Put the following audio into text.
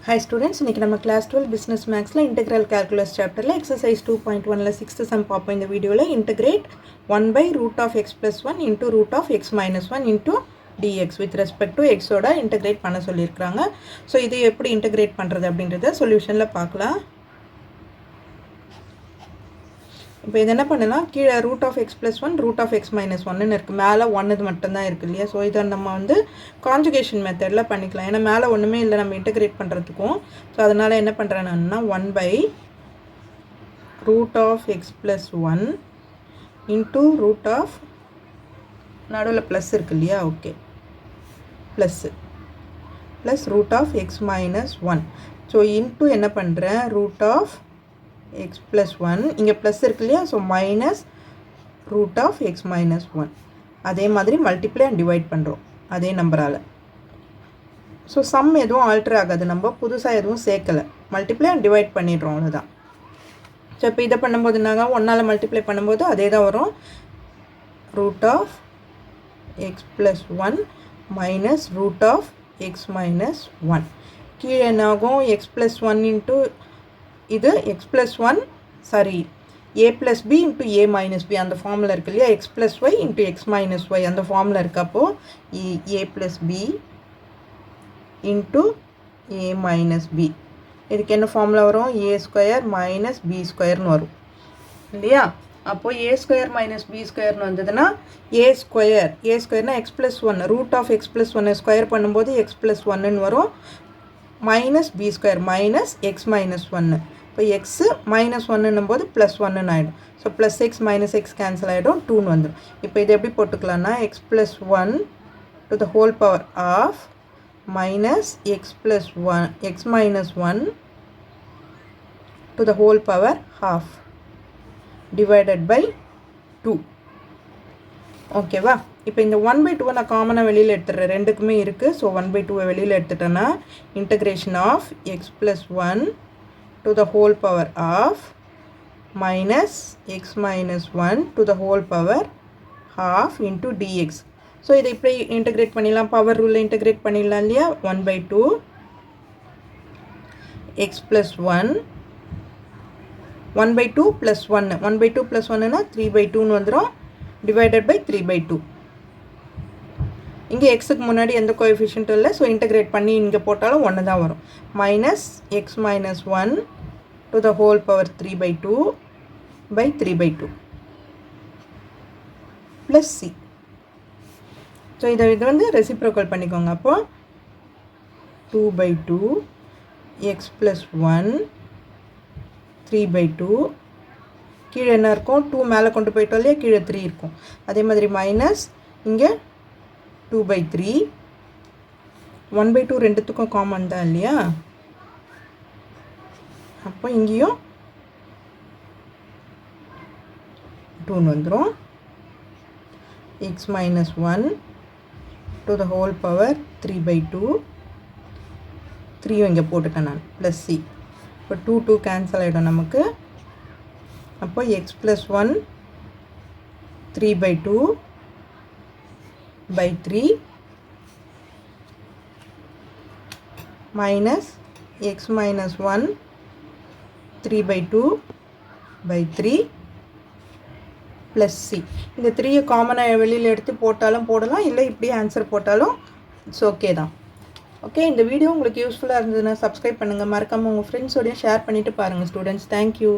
Hi students, இன்னைக்கு நம்ம class 12 business mathsல integral calculus chapterல exercise 2.1ல 6th sum பார்ப்போம். இந்த வீடியோல integrate 1 by root of x plus 1 into root of x minus 1 into dx with respect to x ஓட integrate பண்ண சொல்லியிருக்காங்க. So இது எப்படி integrate பண்ணுறது அப்படின்றத சொல்யூஷனில் பார்க்கலாம். இப்போ இது என்ன பண்ணலாம், கீழே root of X plus one root of x minus ஒன்னு இருக்குது, மேலே ஒன்று மட்டும்தான் இருக்குது இல்லையா. ஸோ இதை நம்ம வந்து கான்ஜுகேஷன் மெத்தடில் பண்ணிக்கலாம், ஏன்னா மேலே ஒன்றுமே இல்லை நம்ம இன்டகிரேட் பண்ணுறதுக்கும். ஸோ அதனால் என்ன பண்ணுறேன்னா 1 by root of X plus one into root of, நடுவில் ப்ளஸ் இருக்கு இல்லையா, okay, plus root of x minus one. So into என்ன பண்ணுறேன், ரூட் ஆஃப் x plus 1 இங்கே ப்ளஸ் இருக்கு இல்லையா, so minus root of x minus one. அதே மாதிரி மல்டிப்ளை அண்ட் டிவைட் பண்ணுறோம் அதே நம்பரால். ஸோ சம் எதுவும் ஆல்டர் ஆகாது, நம்ம புதுசாக எதுவும் சேர்க்கலை, மல்டிப்ளை அண்ட் டிவைட் பண்ணிடுறோம், அவ்வளோதான். ஸோ இப்போ இதை பண்ணும்போது நாங்கள் ஒன்றால் மல்டிப்ளை பண்ணும்போது அதே தான் வரும், root of X plus one minus root of x minus one. கீழே என்னாகும், எக்ஸ் ப்ளஸ் ஒன் இன்ட்டு இது x plus one sorry a plus b into a minus b அந்த ஃபார்மில் இருக்கு இல்லையா, x plus y into x minus y அந்த ஃபார்மில் இருக்கப்போ a plus b into a minus b. இதுக்கு என்ன ஃபார்மில் வரும், ஏ ஸ்கொயர் மைனஸ் பி ஸ்கொயர்னு வரும் இல்லையா. அப்போது ஏ ஸ்கொயர் மைனஸ் பி ஸ்கொயர்னு வந்ததுன்னா ஏ ஸ்கொயர்னால் X plus one root of X plus ஒன்னை ஸ்கொயர் பண்ணும்போது எக்ஸ் ப்ளஸ் ஒன்னுன்னு வரும், minus B square minus X minus ஒன்று. இப்போ எக்ஸு மைனஸ் ஒன்னுன்னும் போது ப்ளஸ் ஒன்னுன்னு ஆகிடும். So plus X minus X cancel ஆகிடும், 2ன்னு வந்துடும். இப்போ இது எப்படி போட்டுக்கலாம்னா X plus one to the whole power of minus X plus one X minus one to the whole power half divided by 2. ஓகேவா. இப்போ இந்த 1/2 நான் காமனாக வெளியில் எடுத்துடுறேன், ரெண்டுக்குமே இருக்குது. ஸோ 1/2 வெளியில் எடுத்துட்டேன்னா integration of X plus one to the whole power of minus X minus one to the whole power half into DX. So இதை இப்படி இன்டகிரேட் பண்ணிடலாம், பவர் ரூலில் இன்டகிரேட் பண்ணிடலாம் இல்லையா. 1/2 எக்ஸ் ப்ளஸ் ஒன் 1/2 ப்ளஸ் ஒன்று 1/2 ப்ளஸ் ஒன்றுனா 3/2ன்னு வந்துடும், டிவைடட் பை 3/2. இங்கே எக்ஸுக்கு முன்னாடி எந்த கோஎஃபிஷியன்ட்டும் இல்லை, ஸோ இன்டகிரேட் பண்ணி இங்கே போட்டாலும் ஒன்று தான் வரும். Minus X minus one to the whole power 3/2 by 3/2 plus c. So இதை வந்து ரெசிப்ரோக்கல் பண்ணிக்கோங்க. அப்போது 2/2 எக்ஸ் ப்ளஸ் ஒன் 3/2, கீழே என்ன இருக்கும், 2 மேலே கொண்டு போயிட்டோம் இல்லையா, கீழே 3 இருக்கும். அதே மாதிரி மைனஸ் இங்கே 2/3 1/2 ரெண்டுத்துக்கும் காமன் தான் இல்லையா. அப்போ இங்கேயும் 2ன்னு வந்துடும். X minus one to the whole power 3/2 3யும் இங்கே போட்டுட்டேன் நான், ப்ளஸ் சி. இப்போ 2 கேன்சல் ஆகிடும் நமக்கு. அப்போ X plus one 3/2 by 3 minus x minus 1 3/2 by 3 plus c. இந்த 3 காமனாக வெளியில் எடுத்து போட்டாலும் போடலாம், இல்லை இப்படி ஆன்சர் போட்டாலும் இட்ஸ் ஓகே தான். ஓகே, இந்த வீடியோ உங்களுக்கு யூஸ்ஃபுல்லாக இருந்ததுன்னா சப்ஸ்கிரைப் பண்ணுங்கள், மறக்காமல் உங்கள் ஃப்ரெண்ட்ஸோடையும் ஷேர் பண்ணிவிட்டு பாருங்கள் ஸ்டூடெண்ட்ஸ். தேங்க்யூ.